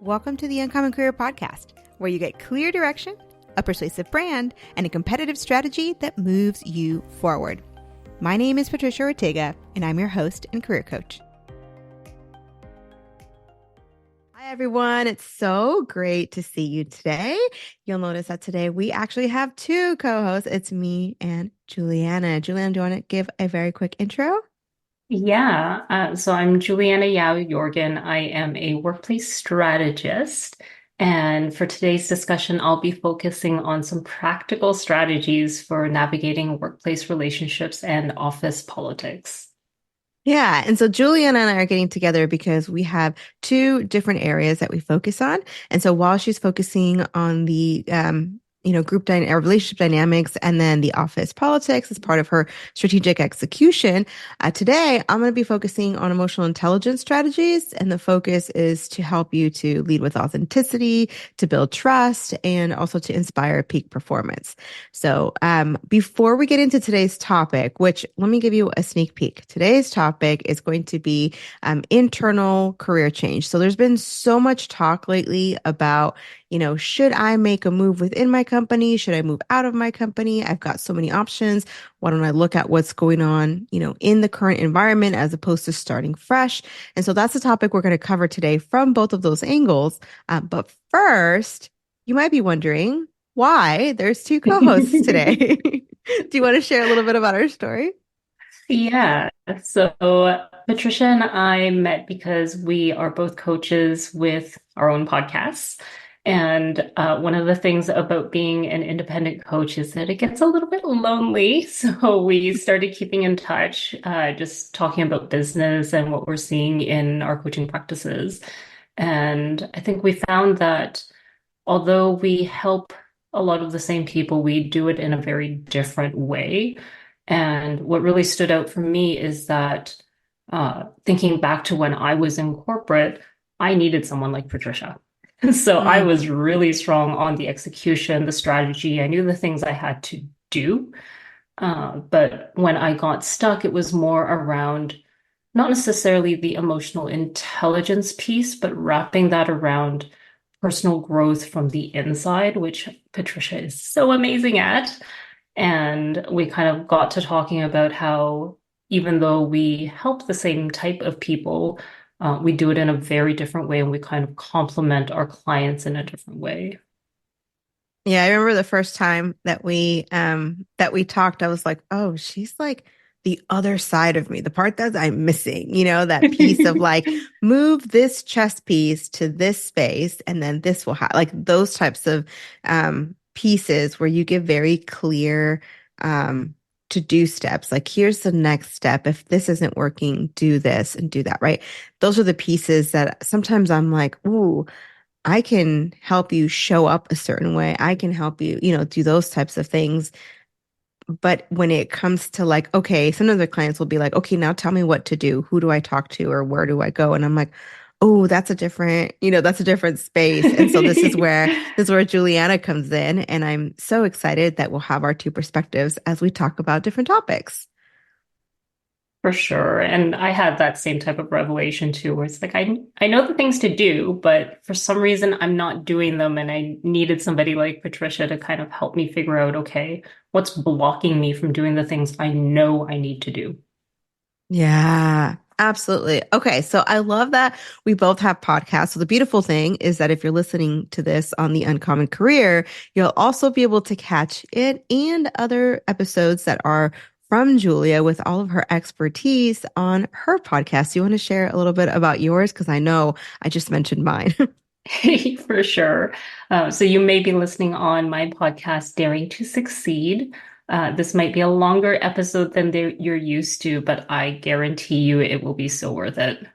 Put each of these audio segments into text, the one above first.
Welcome to the Uncommon Career Podcast, where you get clear direction, a persuasive brand, and a competitive strategy that moves you forward. My name is Patricia Ortega, and I'm your host and career coach. Hi, everyone. It's so great to see you today. You'll notice that today we actually have two co-hosts. It's me and Julianna. Julianna, do you want to give a very quick intro? So I'm Julianna Yorgan. I am a workplace strategist. And for today's discussion, I'll be focusing on some practical strategies for navigating workplace relationships and office politics. Yeah. And so Julianna and I are getting together because we have two different areas that we focus on. And so while she's focusing on the, relationship dynamics and then the office politics as part of her strategic execution, today I'm going to be focusing on emotional intelligence strategies. And the focus is to help you to lead with authenticity, to build trust, and also to inspire peak performance. So before we get into today's topic, which let me give you a sneak peek. Today's topic is going to be internal career change. So there's been so much talk lately about, should I make a move within my company? Should I move out of my company? I've got so many options. Why don't I look at what's going on, in the current environment as opposed to starting fresh? And so that's the topic we're going to cover today from both of those angles. But first, you might be wondering why there's two co-hosts today. Do you want to share a little bit about our story? Yeah. So Patricia and I met because we are both coaches with our own podcasts. And one of the things about being an independent coach is that it gets a little bit lonely. So we started keeping in touch, just talking about business and what we're seeing in our coaching practices. And I think we found that although we help a lot of the same people, we do it in a very different way. And what really stood out for me is that thinking back to when I was in corporate, I needed someone like Patricia. So I was really strong on the execution, the strategy. I knew the things I had to do. But when I got stuck, it was more around not necessarily the emotional intelligence piece, but wrapping that around personal growth from the inside, which Patricia is so amazing at. And we kind of got to talking about how even though we help the same type of people, we do it in a very different way, and we kind of complement our clients in a different way. Yeah, I remember the first time that we talked, I was like, oh, she's like the other side of me, the part that I'm missing, that piece of like, move this chess piece to this space, and then this will have like those types of pieces where you give very clear to do steps. Like, here's the next step. If this isn't working, do this and do that, right? Those are the pieces that sometimes I'm like, ooh, I can help you show up a certain way. I can help you, do those types of things. But when it comes to like, okay, some of the clients will be like, okay, now tell me what to do. Who do I talk to or where do I go? And I'm like, oh, that's a different space. And so this is where Julianna comes in. And I'm so excited that we'll have our two perspectives as we talk about different topics. For sure. And I had that same type of revelation too, where it's like, I know the things to do, but for some reason I'm not doing them. And I needed somebody like Patricia to kind of help me figure out, okay, what's blocking me from doing the things I know I need to do. Yeah, absolutely. Okay, so I love that we both have podcasts. So the beautiful thing is that if you're listening to this on the Uncommon Career, you'll also be able to catch it and other episodes that are from Julia with all of her expertise on her podcast. You want to share a little bit about yours? Because I know I just mentioned mine. For sure. So you may be listening on my podcast, Daring to Succeed. This might be a longer episode than you're used to, but I guarantee you it will be so worth it.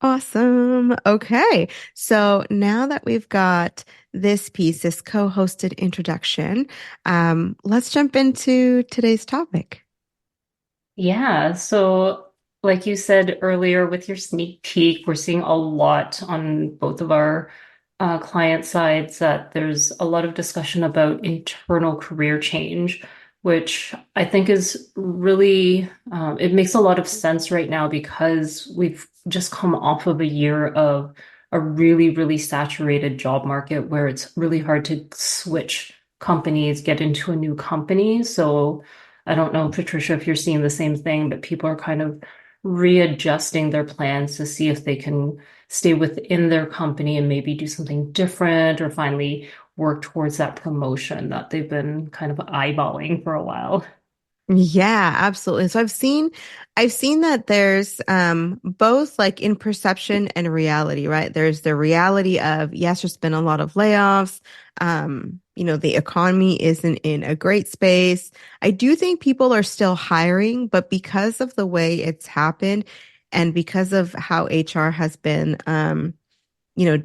Awesome. Okay. So now that we've got this piece, this co-hosted introduction, let's jump into today's topic. Yeah. So, like you said earlier with your sneak peek, we're seeing a lot on both of our client sides that there's a lot of discussion about internal career change. which I think is really, it makes a lot of sense right now because we've just come off of a year of a really, really saturated job market where it's really hard to switch companies, get into a new company. So I don't know, Patricia, if you're seeing the same thing, but people are kind of readjusting their plans to see if they can stay within their company and maybe do something different or finally work towards that promotion that they've been kind of eyeballing for a while. Yeah, absolutely. So I've seen that there's both like in perception and reality, right? There's the reality of yes, there's been a lot of layoffs. The economy isn't in a great space. I do think people are still hiring, but because of the way it's happened and because of how HR has been you know,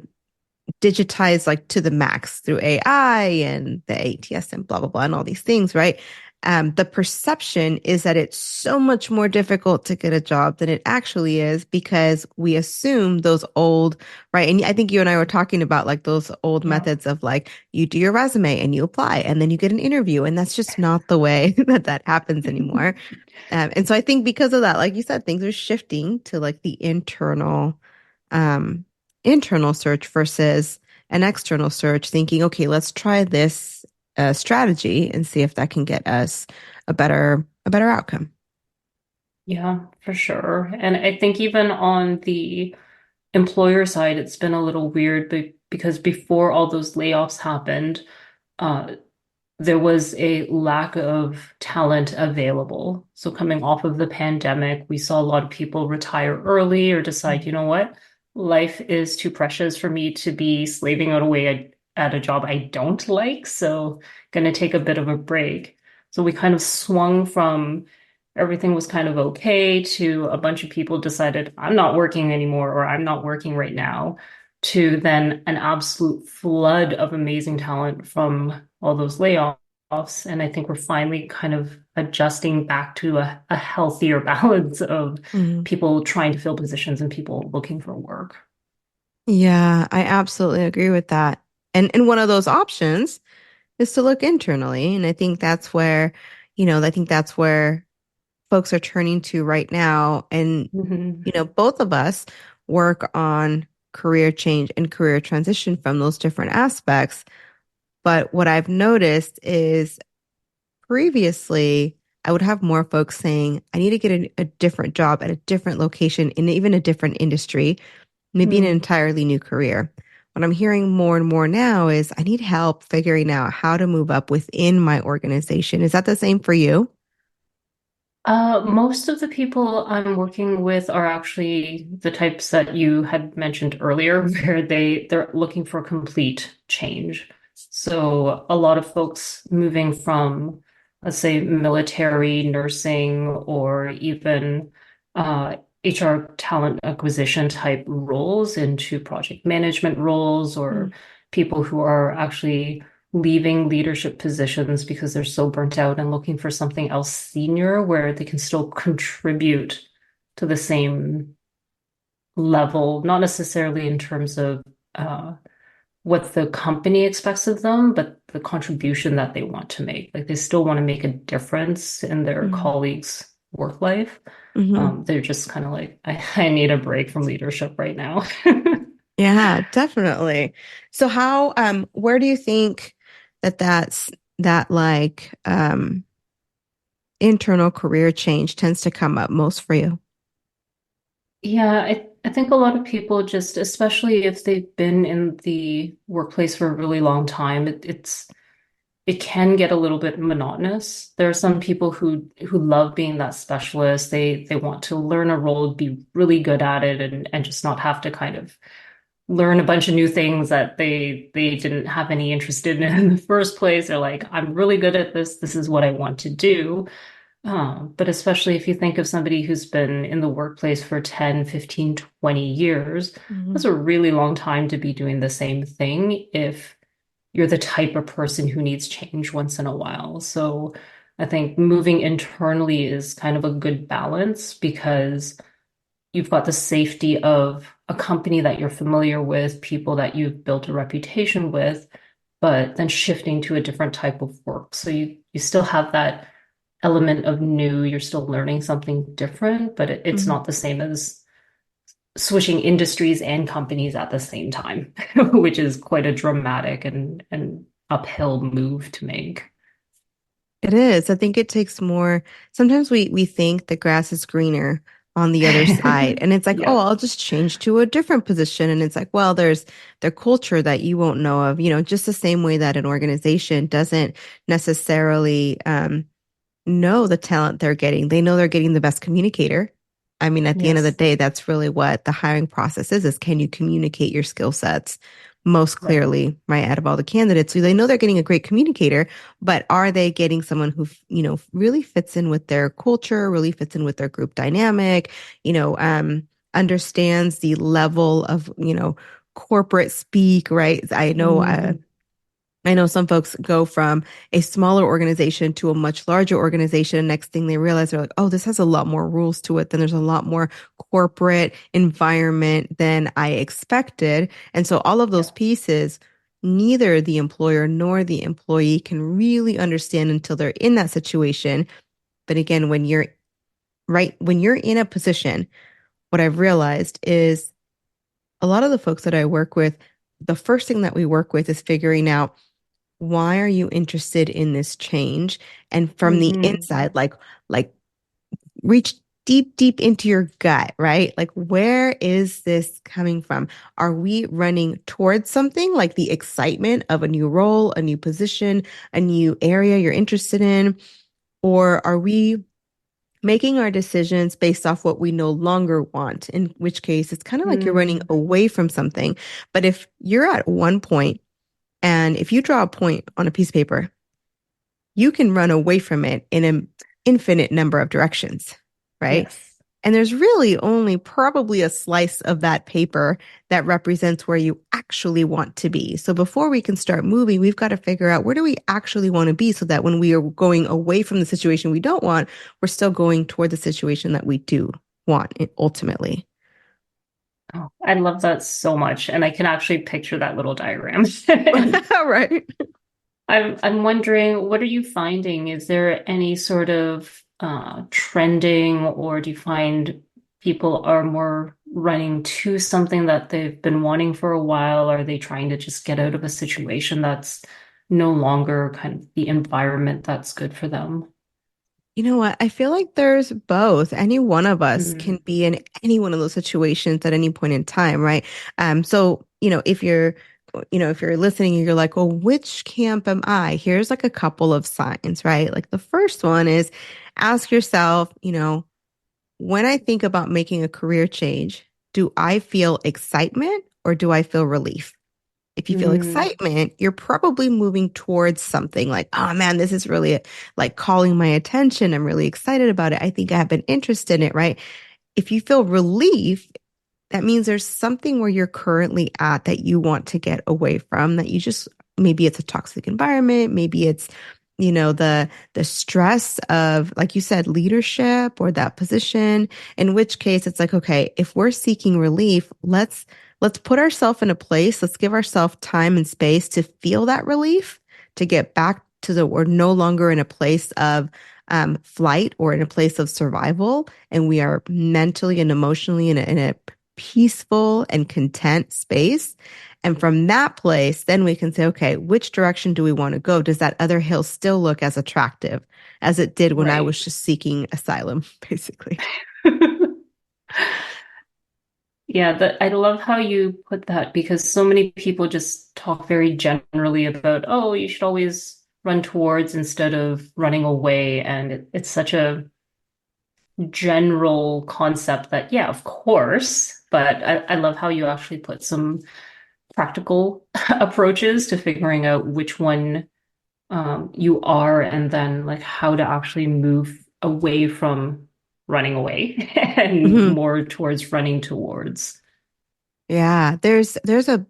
digitized like to the max through AI and the ATS and blah blah blah and all these things, right? The perception is that it's so much more difficult to get a job than it actually is because we assume those old, right? And I think you and I were talking about like those old Yeah. methods of like you do your resume and you apply and then you get an interview, and that's just not the way that happens anymore. And so I think because of that, like you said, things are shifting to like the um, internal search versus an external search, thinking, okay, let's try this strategy and see if that can get us a better outcome. Yeah, for sure. And I think even on the employer side, it's been a little weird because before all those layoffs happened, uh, there was a lack of talent available. So coming off of the pandemic, we saw a lot of people retire early or decide, you know what, life is too precious for me to be slaving out away at a job I don't like. So going to take a bit of a break. So we kind of swung from everything was kind of okay to a bunch of people decided, I'm not working anymore or I'm not working right now, to then an absolute flood of amazing talent from all those layoffs. And I think we're finally kind of adjusting back to a healthier balance of Mhm. people trying to fill positions and people looking for work. Yeah, I absolutely agree with that. And one of those options is to look internally. And I think that's where folks are turning to right now. And, Hmm. both of us work on career change and career transition from those different aspects. But what I've noticed is previously, I would have more folks saying, I need to get a different job at a different location in even a different industry, maybe an Mm. entirely new career. What I'm hearing more and more now is I need help figuring out how to move up within my organization. Is that the same for you? Most of the people I'm working with are actually the types that you had mentioned earlier, where they're looking for complete change. So a lot of folks moving from, let's say, military, nursing, or even HR talent acquisition type roles into project management roles, or people who are actually leaving leadership positions because they're so burnt out and looking for something else senior where they can still contribute to the same level, not necessarily in terms of uh, what the company expects of them, but the contribution that they want to make. Like they still want to make a difference in their Mm-hmm. colleagues' work life. Mm-hmm. They're just kind of like, I need a break from leadership right now. Yeah, definitely. So where do you think that like internal career change tends to come up most for you? Yeah, I think a lot of people just, especially if they've been in the workplace for a really long time, it can get a little bit monotonous. There are some people who love being that specialist. They want to learn a role, be really good at it, and just not have to kind of learn a bunch of new things that they didn't have any interest in the first place. They're like, I'm really good at this. This is what I want to do. But especially if you think of somebody who's been in the workplace for 10, 15, 20 years, Mm-hmm. that's a really long time to be doing the same thing if you're the type of person who needs change once in a while. So I think moving internally is kind of a good balance because you've got the safety of a company that you're familiar with, people that you've built a reputation with, but then shifting to a different type of work. So you still have that element of new, you're still learning something different, but it's Mhm. not the same as switching industries and companies at the same time, which is quite a dramatic and uphill move to make. It is. I think it takes more. Sometimes we think the grass is greener on the other side. And it's like, oh, Yeah, I'll just change to a different position. And it's like, well, there's their culture that you won't know of, just the same way that an organization doesn't necessarily know the talent they're getting. They know they're getting the best communicator. I mean, at the end of the yes, day, that's really what the hiring process is can you communicate your skill sets most right. clearly, right, out of all the candidates? So they know they're getting a great communicator, but are they getting someone who, really fits in with their culture, really fits in with their group dynamic, you know, um, understands the level of, corporate speak, right? Mhm. I know some folks go from a smaller organization to a much larger organization. Next thing they realize, they're like, oh, this has a lot more rules to it. Then there's a lot more corporate environment than I expected. And so all of those Yeah. pieces, neither the employer nor the employee can really understand until they're in that situation. But again, when you're in a position, what I've realized is a lot of the folks that I work with, the first thing that we work with is figuring out why are you interested in this change? And from the Hmm. inside, like reach deep, deep into your gut, right? Like, where is this coming from? Are we running towards something like the excitement of a new role, a new position, a new area you're interested in? Or are we making our decisions based off what we no longer want? In which case, it's kind of like you're running Hmm. away from something. But if you're at one point, and if you draw a point on a piece of paper, you can run away from it in an infinite number of directions, right? Yes. And there's really only probably a slice of that paper that represents where you actually want to be. So before we can start moving, we've got to figure out where do we actually want to be so that when we are going away from the situation we don't want, we're still going toward the situation that we do want ultimately. Oh, I love that so much. And I can actually picture that little diagram. Right. I'm wondering, what are you finding? Is there any sort of trending, or do you find people are more running to something that they've been wanting for a while? Are they trying to just get out of a situation that's no longer kind of the environment that's good for them? You know what? I feel like there's both. Any one of us can Mm. be in any one of those situations at any point in time, right? So, if you're listening and you're like, well, which camp am I? Here's like a couple of signs, right? Like the first one is ask yourself, when I think about making a career change, do I feel excitement or do I feel relief? If you feel Mm. excitement, you're probably moving towards something like, oh man, this is really like calling my attention. I'm really excited about it. I think I have been interested in it, right? If you feel relief, that means there's something where you're currently at that you want to get away from, that you just maybe it's a toxic environment, maybe it's the stress of like you said leadership or that position, in which case it's like okay, if we're seeking relief, let's put ourselves in a place, let's give ourselves time and space to feel that relief, to get back to the we're no longer in a place of flight or in a place of survival, and we are mentally and emotionally in a peaceful and content space. And from that place, then we can say, okay, which direction do we want to go? Does that other hill still look as attractive as it did when I Right. was just seeking asylum, basically? Yeah, I love how you put that because so many people just talk very generally about, oh, you should always run towards instead of running away. And it's such a general concept that, yeah, of course. But I love how you actually put some practical approaches to figuring out which one you are and then like how to actually move away from running away and Mhm. more towards running towards. Yeah, there's a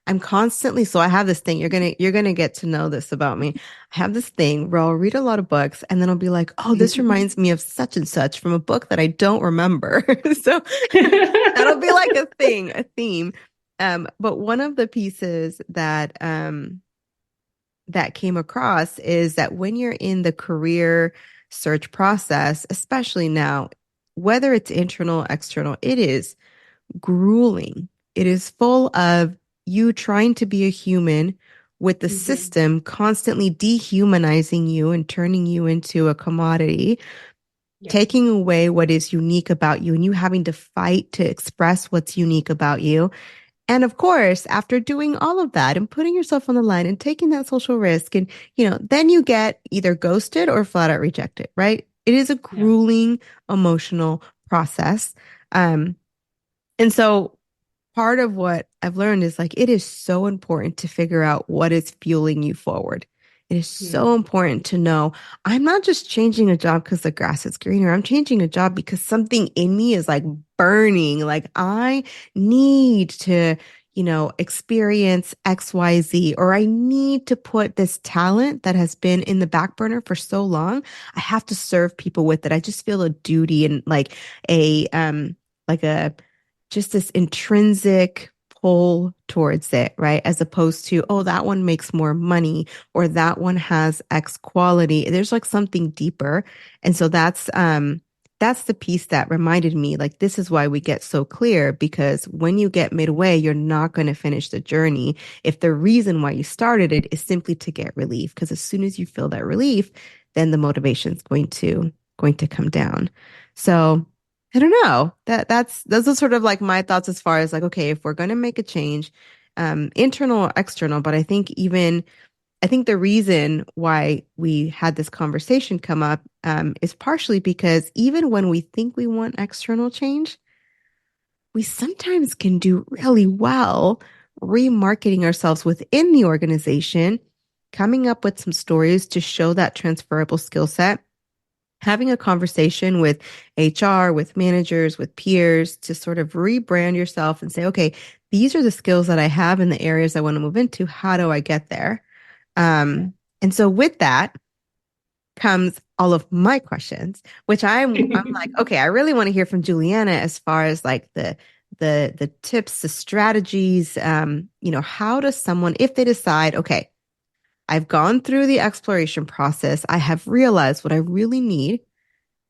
I'm constantly, so I have this thing. You're gonna get to know this about me. I have this thing where I'll read a lot of books and then I'll be like, oh, this reminds me of such and such from a book that I don't remember. So that'll be like a theme. But one of the pieces that came across is that when you're in the career search process, especially now, whether it's internal, external, it is grueling. It is full of you trying to be a human with the Mhm. system constantly dehumanizing you and turning you into a commodity, Yeah. taking away what is unique about you, and you having to fight to express what's unique about you. And of course, after doing all of that and putting yourself on the line and taking that social risk, and then you get either ghosted or flat out rejected, right? It is a Yeah. grueling emotional process. Um, and so part of what I've learned is like it is so important to figure out what is fueling you forward. It is so Mm. important to know I'm not just changing a job because the grass is greener. I'm changing a job because something in me is like burning. Like I need to, experience XYZ, or I need to put this talent that has been in the back burner for so long. I have to serve people with it. I just feel a duty and like a just this intrinsic pull towards it, right? As opposed to, oh, that one makes more money or that one has X quality. There's like something deeper. And so that's the piece that reminded me like this is why we get so clear, because when you get midway, you're not going to finish the journey if the reason why you started it is simply to get relief. Because as soon as you feel that relief, then the motivation is going to come down. So I don't know. That's those are sort of like my thoughts as far as like, okay, if we're going to make a change, internal or external, but I think the reason why we had this conversation come up, is partially because even when we think we want external change, we sometimes can do really well remarketing ourselves within the organization, coming up with some stories to show that transferable skill set, having a conversation with HR, with managers, with peers to sort of rebrand yourself and say, okay, these are the skills that I have in the areas I want to move into. How do I get there? Yeah. And so with that comes all of my questions, which I'm like, okay, I really want to hear from Juliana as far as like the tips, the strategies, how does someone, if they decide, okay, I've gone through the exploration process, I have realized what I really need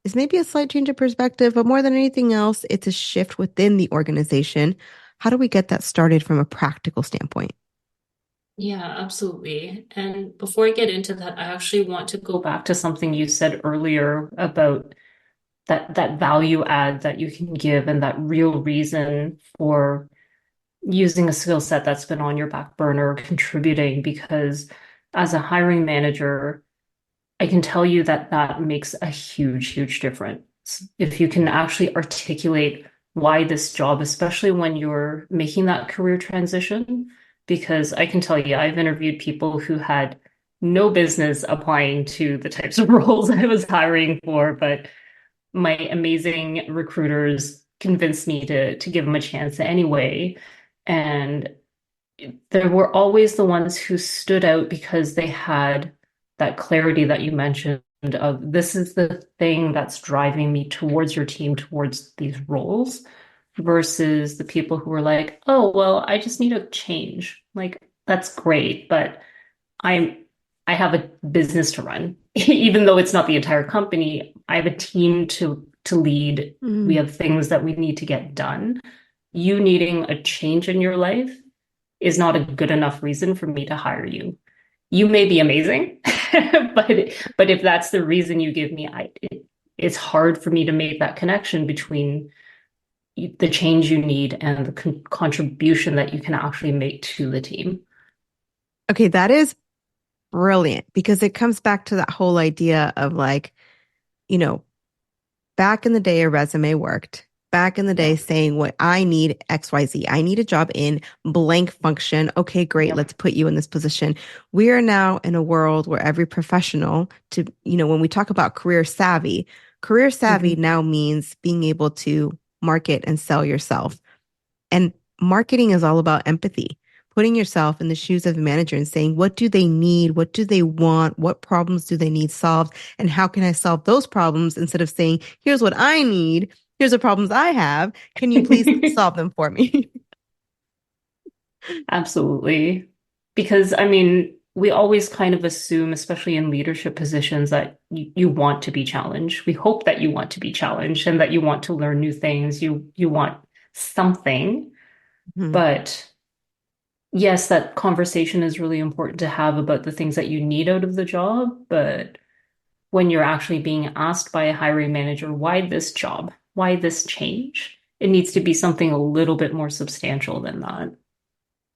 is maybe a slight change of perspective, but more than anything else, it's a shift within the organization. How do we get that started from a practical standpoint? Yeah, absolutely. And before I get into that, I actually want to go back to something you said earlier about that value add that you can give and that real reason for using a skill set that's been on your back burner contributing, because as a hiring manager, I can tell you that that makes a huge, huge difference. If you can actually articulate why this job, especially when you're making that career transition, because I can tell you, I've interviewed people who had no business applying to the types of roles I was hiring for, but my amazing recruiters convinced me to give them a chance anyway. And there were always the ones who stood out because they had that clarity that you mentioned of this is the thing that's driving me towards your team, towards these roles, versus the people who were like, oh, well, I just need a change. Like, that's great, but I'm I have a business to run. Even though it's not the entire company, I have a team to lead. We Mm. have things that we need to get done. You needing a change in your life is not a good enough reason for me to hire you. You may be amazing, but if that's the reason you give me, it's hard for me to make that connection between the change you need and the contribution that you can actually make to the team. Okay, that is brilliant because it comes back to that whole idea of like, you know, back in the day, a resume worked. Back in the day, Yeah. saying what I need XYZ. I need a job in blank function. Okay, great. Yep. Let's put you in this position. We are now in a world where every professional when we talk about career savvy Mhm. now means being able to market and sell yourself. And marketing is all about empathy, putting yourself in the shoes of the manager and saying, what do they need? What do they want? What problems do they need solved? And how can I solve those problems instead of saying, here's what I need. Here's the problems I have. Can you please solve them for me? Absolutely. Because, I mean, we always kind of assume, especially in leadership positions, that you want to be challenged. We hope that you want to be challenged and that you want to learn new things. You want something. Mhm. But yes, that conversation is really important to have about the things that you need out of the job. But when you're actually being asked by a hiring manager, why this job? Why this change? It needs to be something a little bit more substantial than that.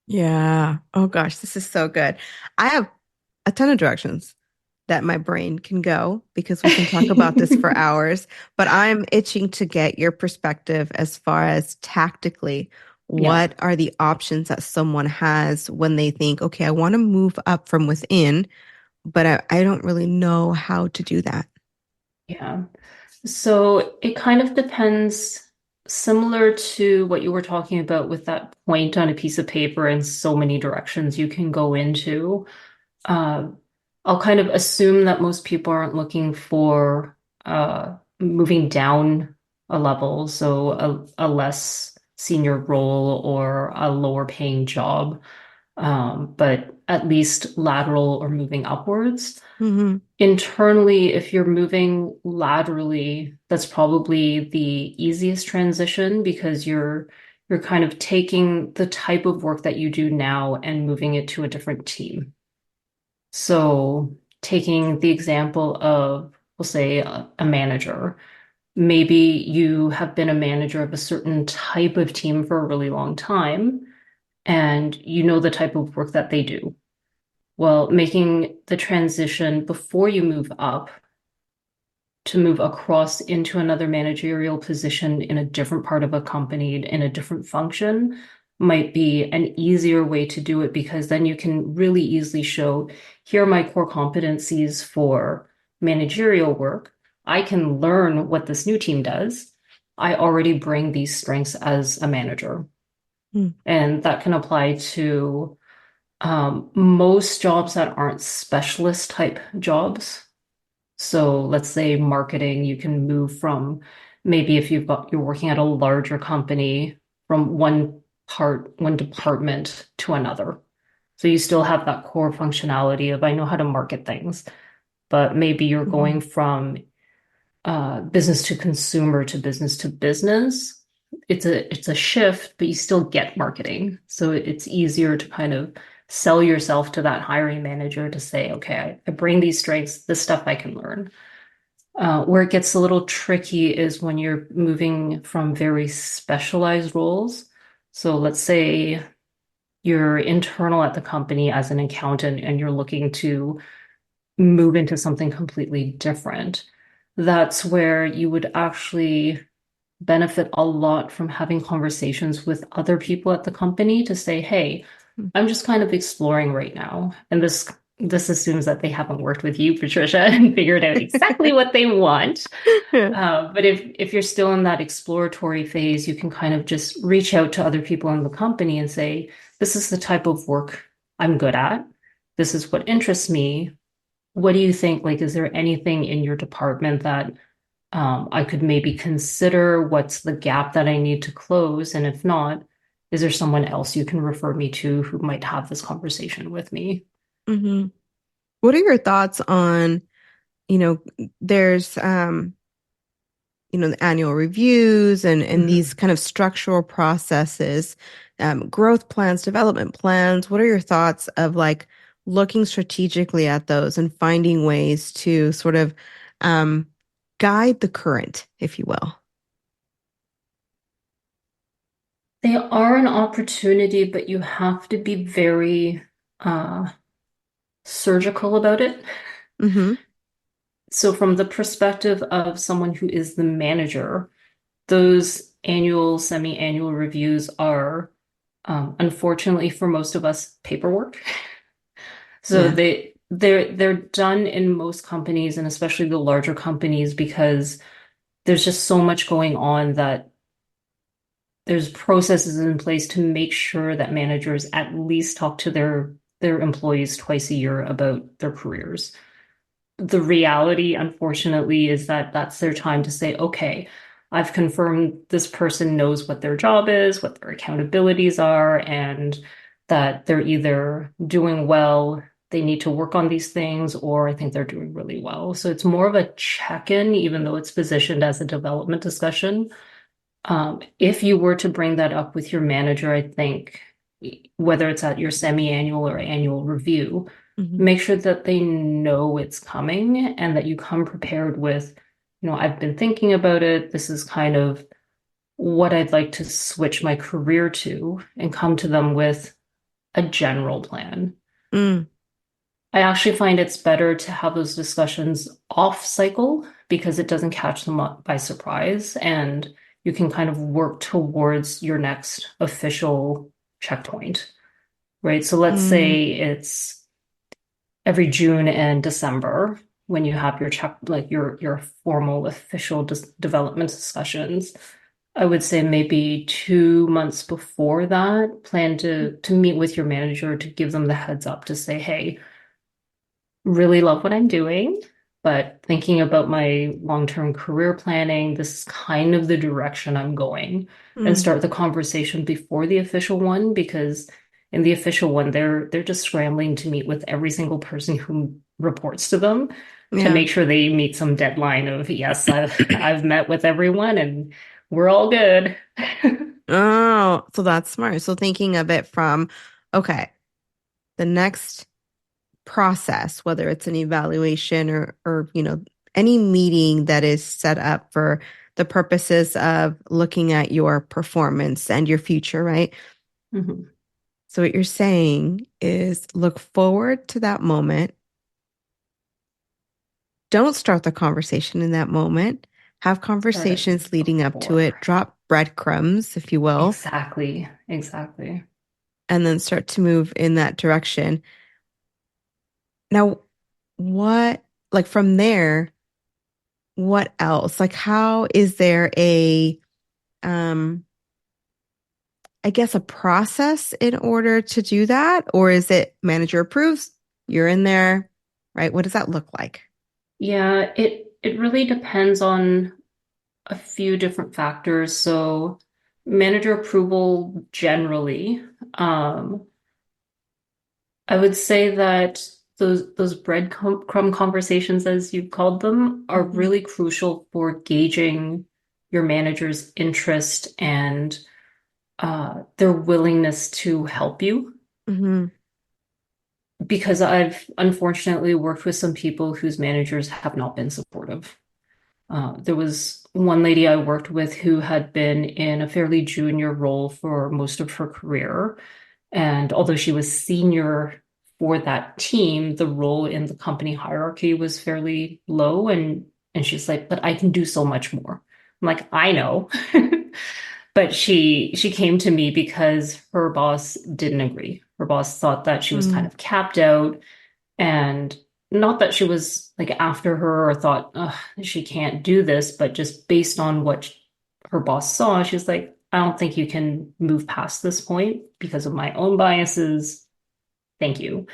Yeah. Oh gosh, this is so good. I have a ton of directions that my brain can go because we can talk about this for hours, but I'm itching to get your perspective as far as tactically, Yeah. what are the options that someone has when they think, okay, I want to move up from within, but I don't really know how to do that. Yeah. So it kind of depends, similar to what you were talking about with that point on a piece of paper and so many directions you can go into. Uh, I'll kind of assume that most people aren't looking for moving down a level, so a less senior role or a lower paying job, but at least lateral or moving upwards. Hmm. Internally, if you're moving laterally, that's probably the easiest transition because you're kind of taking the type of work that you do now and moving it to a different team. So, taking the example of, we'll say, a manager, maybe you have been a manager of a certain type of team for a really long time, and you know the type of work that they do. Well, making the transition before you move up to move across into another managerial position in a different part of a company in a different function might be an easier way to do it because then you can really easily show here are my core competencies for managerial work. I can learn what this new team does. I already bring these strengths as a manager. And that can apply to most jobs that aren't specialist type jobs. So let's say marketing, you can move from maybe if you're working at a larger company from one department to another. So you still have that core functionality of I know how to market things, but maybe you're Hmm. going from business to consumer to business to business. It's a shift, but you still get marketing. So it's easier to kind of sell yourself to that hiring manager to say, okay, I bring these strengths, this stuff I can learn. Where it gets a little tricky is when you're moving from very specialized roles. So let's say you're internal at the company as an accountant and you're looking to move into something completely different. That's where you would actually benefit a lot from having conversations with other people at the company to say, hey, I'm just kind of exploring right now. And this assumes that they haven't worked with you, Patricia, and figured out exactly what they want. But if you're still in that exploratory phase, you can kind of just reach out to other people in the company and say, this is the type of work I'm good at. This is what interests me. What do you think? Like, is there anything in your department that I could maybe consider? What's the gap that I need to close? And if not, is there someone else you can refer me to who might have this conversation with me? Hmm. What are your thoughts on, you know, there's the annual reviews and these Mhm. kind of structural processes, growth plans, development plans. What are your thoughts of like looking strategically at those and finding ways to sort of um, guide the current, if you will? They are an opportunity, but you have to be very uh, surgical about it. Hmm. So, from the perspective of someone who is the manager, those annual, semi-annual reviews are, unfortunately for most of us, paperwork. So Yeah. they're done in most companies and especially the larger companies because there's just so much going on that there's processes in place to make sure that managers at least talk to their employees twice a year about their careers. The reality, unfortunately, is that that's their time to say, okay, I've confirmed this person knows what their job is, what their accountabilities are, and that they're either doing well, they need to work on these things, or I think they're doing really well. So it's more of a check-in, even though it's positioned as a development discussion. If you were to bring that up with your manager, I think whether it's at your semi-annual or annual review, Hmm. make sure that they know it's coming and that you come prepared with, I've been thinking about it. This is kind of what I'd like to switch my career to, and come to them with a general plan. Mm, I actually find it's better to have those discussions off cycle because it doesn't catch them up by surprise, and you can kind of work towards your next official checkpoint, right? So let's mm, say it's every June and December when you have your check, like your formal official development discussions. I would say maybe 2 months before that, plan to meet with your manager to give them the heads up to say, hey, really love what I'm doing, but thinking about my long-term career planning, this is kind of the direction I'm going, and mm. start the conversation before the official one, because in the official one, they're just scrambling to meet with every single person who reports to them to Yeah. make sure they meet some deadline of, yes, I've met with everyone and we're all good. Oh, so that's smart. So thinking of it from, okay, the next process, whether it's an evaluation or any meeting that is set up for the purposes of looking at your performance and your future, right? Mhm. So what you're saying is look forward to that moment. Don't start the conversation in that moment. Have Start it conversations leading up to before. it. Drop breadcrumbs, if you will, Exactly, exactly. and then start to move in that direction. Now, what, like from there, what else? Like, how is there um, I guess a process in order to do that? Or is it manager approves, you're in there, right? What does that look like? Yeah, it really depends on a few different factors. So manager approval generally, um, I would say that those breadcrumb conversations, as you've called them, are Hmm. really crucial for gauging your manager's interest and their willingness to help you. Hmm. Because I've unfortunately worked with some people whose managers have not been supportive. There was one lady I worked with who had been in a fairly junior role for most of her career. And although she was senior for that team, the role in the company hierarchy was fairly low. And she's like, but I can do so much more. I'm like, I know. But she came to me because her boss didn't agree. Her boss thought that she was kind Mm, of capped out, and not that she was like after her or thought, ugh, she can't do this, but just based on what her boss saw, she's like, I don't think you can move past this point because of my own biases. Thank you.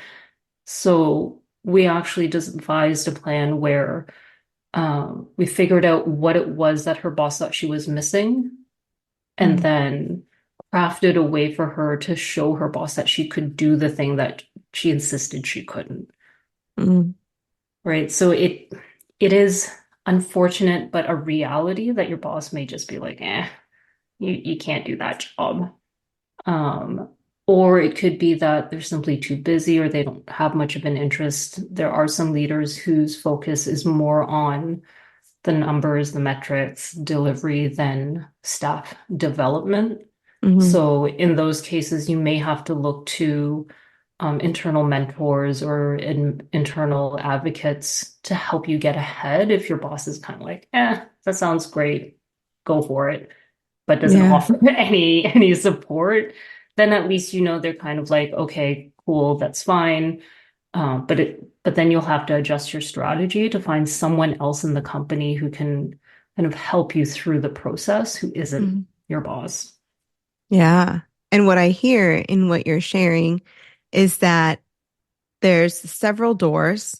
So we actually just devised a plan where we figured out what it was that her boss thought she was missing, and mm, then crafted a way for her to show her boss that she could do the thing that she insisted she couldn't. mm. Right. So it is unfortunate, but a reality that your boss may just be like, you can't do that job. Um, or it could be that they're simply too busy or they don't have much of an interest. There are some leaders whose focus is more on the numbers, the metrics, delivery than staff development. Hmm. So in those cases, you may have to look to internal mentors or internal advocates to help you get ahead if your boss is kind of like, that sounds great, go for it, but doesn't Yeah. offer any support, then at least you know they're kind of like, okay, cool, that's fine. But then you'll have to adjust your strategy to find someone else in the company who can kind of help you through the process who isn't Mhm. your boss. Yeah. And what I hear in what you're sharing is that there's several doors.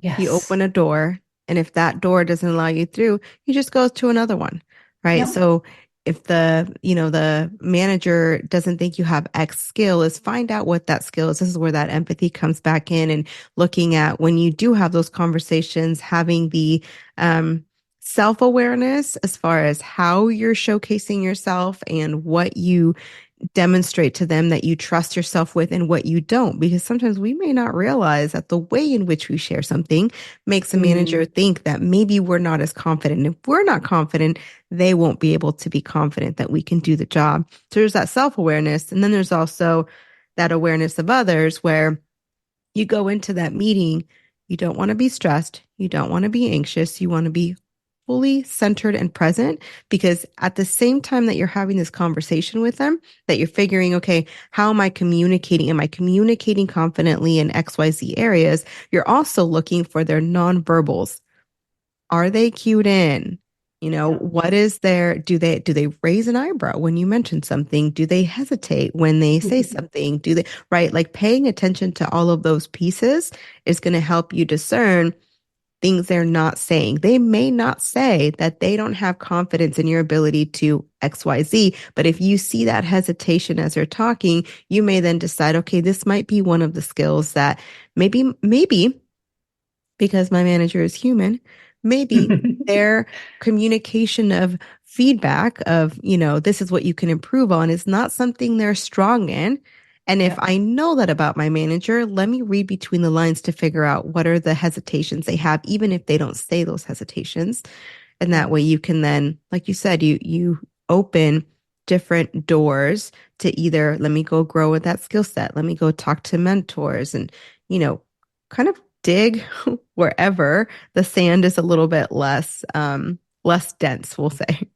You Yes. open a door, and if that door doesn't allow you through, you just go to another one, right? Yep. So if the manager doesn't think you have X skill, is find out what that skill is. This is where that empathy comes back in, and looking at when you do have those conversations, having the self-awareness as far as how you're showcasing yourself and what you demonstrate to them that you trust yourself with and what you don't. Because sometimes we may not realize that the way in which we share something makes a manager Mm, think that maybe we're not as confident. If we're not confident, they won't be able to be confident that we can do the job. So there's that self-awareness. And then there's also that awareness of others where you go into that meeting, you don't want to be stressed, you don't want to be anxious, you want to be fully centered and present, because at the same time that you're having this conversation with them, that you're figuring, okay, how am I communicating? Am I communicating confidently in XYZ areas? You're also looking for their nonverbals. Are they cued in? yeah. What is their, do they raise an eyebrow when you mention something? Do they hesitate when they say something? Do they, right? Like paying attention to all of those pieces is going to help you discern things they're not saying. They may not say that they don't have confidence in your ability to XYZ, but if you see that hesitation as they're talking, you may then decide, okay, this might be one of the skills that maybe because my manager is human, maybe their communication of feedback of, this is what you can improve on is not something they're strong in. And if Yeah. I know that about my manager, let me read between the lines to figure out what are the hesitations they have, even if they don't say those hesitations. And Yeah. that way you can then, like you said, you open different doors to either let me go grow with that skill set, let me go talk to mentors and, you know, kind of dig wherever the sand is a little bit less dense, we'll say.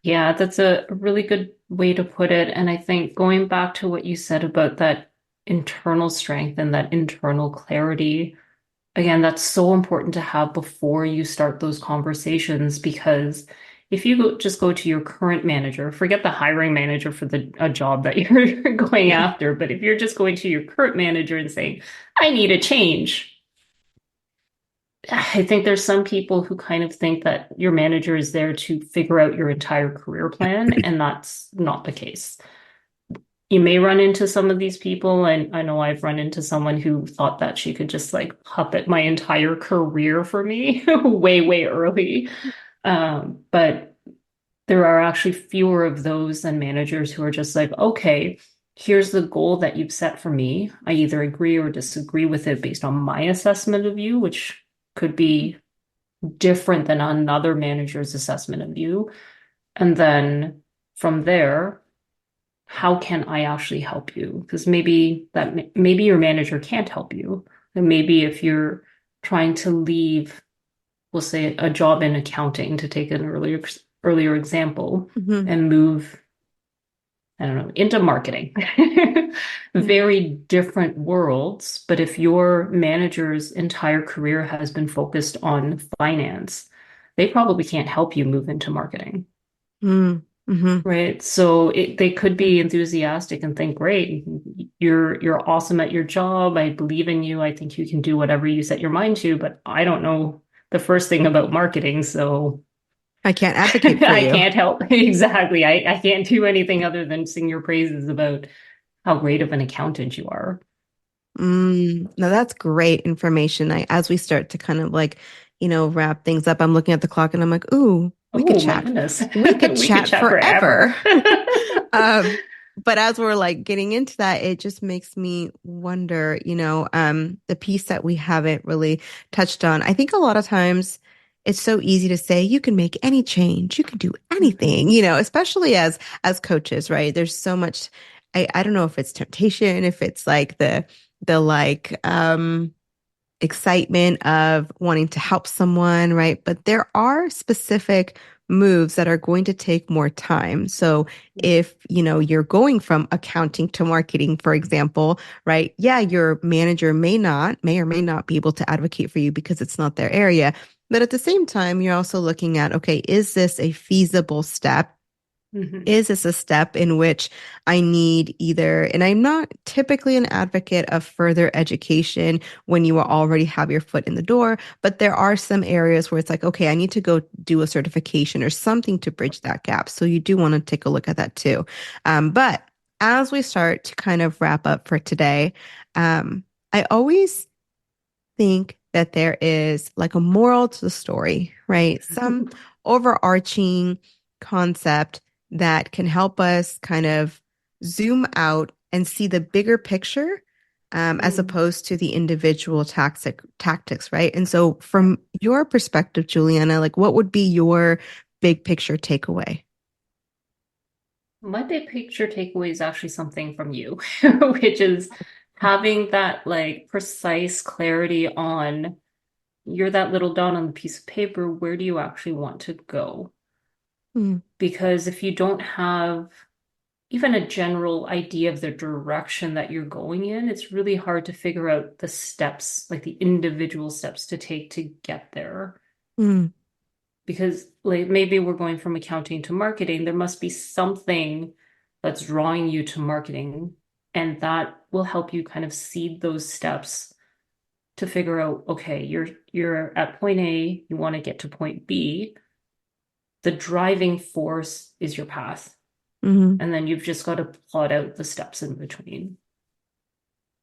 Yeah, that's a really good way to put it. And I think going back to what you said about that internal strength and that internal clarity, again, that's so important to have before you start those conversations because if you just go to your current manager, forget the hiring manager for the a job that you're going Yeah. after, but if you're just going to your current manager and saying, I need a change, I think there's some people who kind of think that your manager is there to figure out your entire career plan, and that's not the case. You may run into some of these people, and I know I've run into someone who thought that she could just like puppet my entire career for me way, way early. But there are actually fewer of those than managers who are just like, okay, here's the goal that you've set for me. I either agree or disagree with it based on my assessment of you, which could be different than another manager's assessment of you. And then from there, how can I actually help you? Because maybe your manager can't help you. And maybe if you're trying to leave, we'll say a job in accounting to take an earlier example Mhm. and move, I don't know, into marketing. Very different worlds, but if your manager's entire career has been focused on finance, they probably can't help you move into marketing. Mm, mhm. Right. So they could be enthusiastic and think, great, you're awesome at your job. I believe in you. I think you can do whatever you set your mind to, but I don't know the first thing about marketing, so I can't advocate for I you. can't help. Exactly. I can't do anything other than sing your praises about how great of an accountant you are. No, that's great information. As we start to kind of like, wrap things up, I'm looking at the clock and I'm like, ooh, we could Oh my chat. goodness. We could We could chat chat forever. forever. Um, but as we're like getting into that, it just makes me wonder, the piece that we haven't really touched on. I think a lot of times it's so easy to say you can make any change, you can do anything, Mhm. especially as coaches, right? There's so much, I don't know if it's temptation, if it's like the like excitement of wanting to help someone, right? But there are specific moves that are going to take more time. So if, you're going from accounting to marketing, for example, right? Yeah, your manager may or may not be able to advocate for you because it's not their area. But at the same time, you're also looking at, okay, is this a feasible step Hmm. Is this a step in which I need either, and I'm not typically an advocate of further education when you already have your foot in the door, but there are some areas where it's like, okay, I need to go do a certification or something to bridge that gap. So you do want to take a look at that too. But as we start to kind of wrap up for today, I always think that there is like a moral to the story, right? Some overarching concept that can help us kind of zoom out and see the bigger picture, as Mm. opposed to the individual tactics, right? And so, from your perspective, Juliana, like what would be your big picture takeaway? My big picture takeaway is actually something from you, which is having that like precise clarity on you're that little dot on the piece of paper. Where do you actually want to go? Mm, Because if you don't have even a general idea of the direction that you're going in, it's really hard to figure out the steps, like the individual steps to take to get there. mm, Because like maybe we're going from accounting to marketing, there must be something that's drawing you to marketing, and that will help you kind of seed those steps to figure out, okay, you're at point A, you want to get to point B. The driving force is your path, mm. and then you've just got to plot out the steps in between.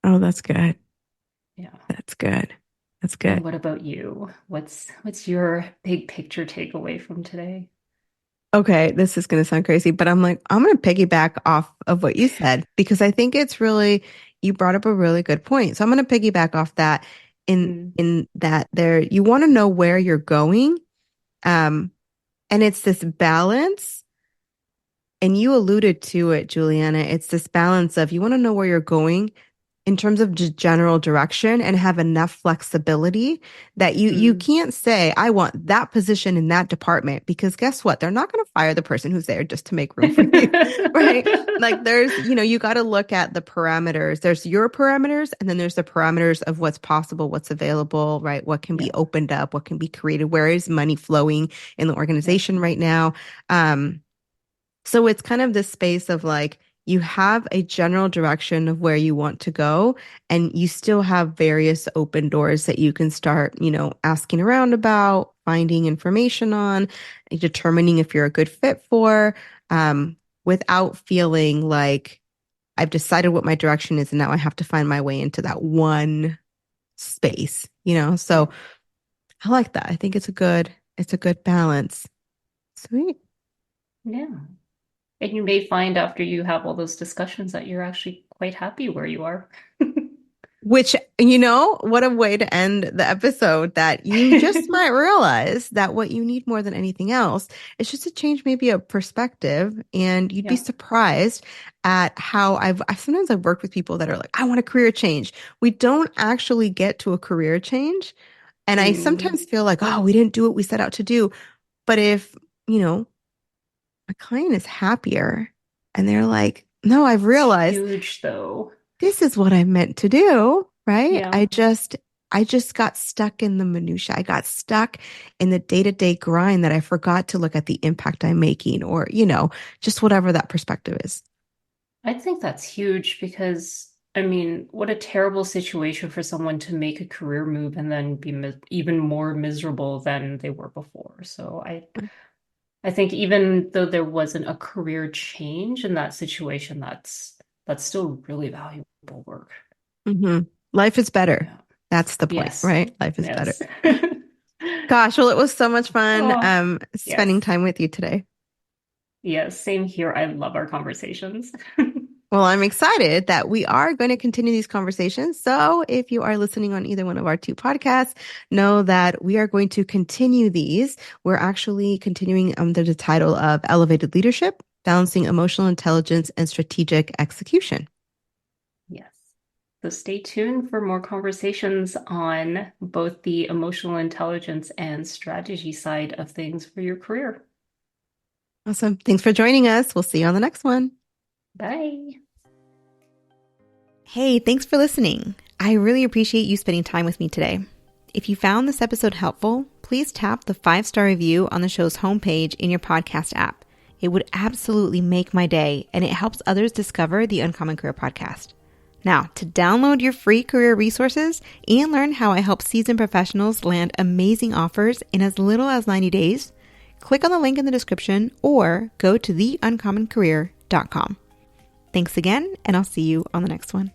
Oh, that's good. Yeah. That's good. That's And good. what about you? What's your big picture takeaway from today? Okay, this is going to sound crazy, but I'm like, I'm going to piggyback off of what you said because I think it's really, you brought up a really good point. So I'm going to piggyback off that Mm, in that there, you want to know where you're going. Um, and it's this balance, and you alluded to it, Juliana. It's this balance of you want to know where you're going in terms of just general direction and have enough flexibility that you mm. can't say I want that position in that department, because guess what, they're not going to fire the person who's there just to make room for you. Right? Like there's, you got to look at the parameters. There's your parameters, and then there's the parameters of what's possible, what's available, right? What can be Yeah, opened up, what can be created, where is money flowing in the yeah, organization right now. So it's kind of this space of like you have a general direction of where you want to go, and you still have various open doors that you can start, asking around about, finding information on, determining if you're a good fit for, without feeling like I've decided what my direction is and now I have to find my way into that one space. yeah, So I like that. I think it's a good balance. Sweet. yeah. And you may find after you have all those discussions that you're actually quite happy where you are. Which, what a way to end the episode, that you just might realize that what you need more than anything else is just a change, maybe a perspective. And you'd be Yeah. surprised at how sometimes I've worked with people that are like, I want a career change. We don't actually get to a career change. And I Mm. sometimes feel like, oh, we didn't do what we set out to do. But if, you know, my client is happier and they're like, no, I've It's realized huge though. this is what I meant to do, right? Yeah. I just got stuck in the minutia. I got stuck in the day-to-day grind that I forgot to look at the impact I'm making, or, just whatever that perspective is. I think that's huge because, I mean, what a terrible situation for someone to make a career move and then be mi even more miserable than they were before. So I think even though there wasn't a career change in that situation, that's still really valuable work. Hmm. Life is better. Yeah. That's the point, Yes. right? Life is better. Yes. Gosh, well, it was so much fun Oh, spending yes. time with you today. Yes, same here. I love our conversations. Well, I'm excited that we are going to continue these conversations. So if you are listening on either one of our two podcasts, know that we are going to continue these. We're actually continuing under the title of Elevated Leadership, Balancing Emotional Intelligence and Strategic Execution. Yes. So stay tuned for more conversations on both the emotional intelligence and strategy side of things for your career. Awesome. Thanks for joining us. We'll see you on the next one. Bye. Hey, thanks for listening. I really appreciate you spending time with me today. If you found this episode helpful, please tap the 5-star review on the show's homepage in your podcast app. It would absolutely make my day, and it helps others discover the Uncommon Career Podcast. Now, to download your free career resources and learn how I help seasoned professionals land amazing offers in as little as 90 days, click on the link in the description or go to theuncommoncareer.com. Thanks again, and I'll see you on the next one.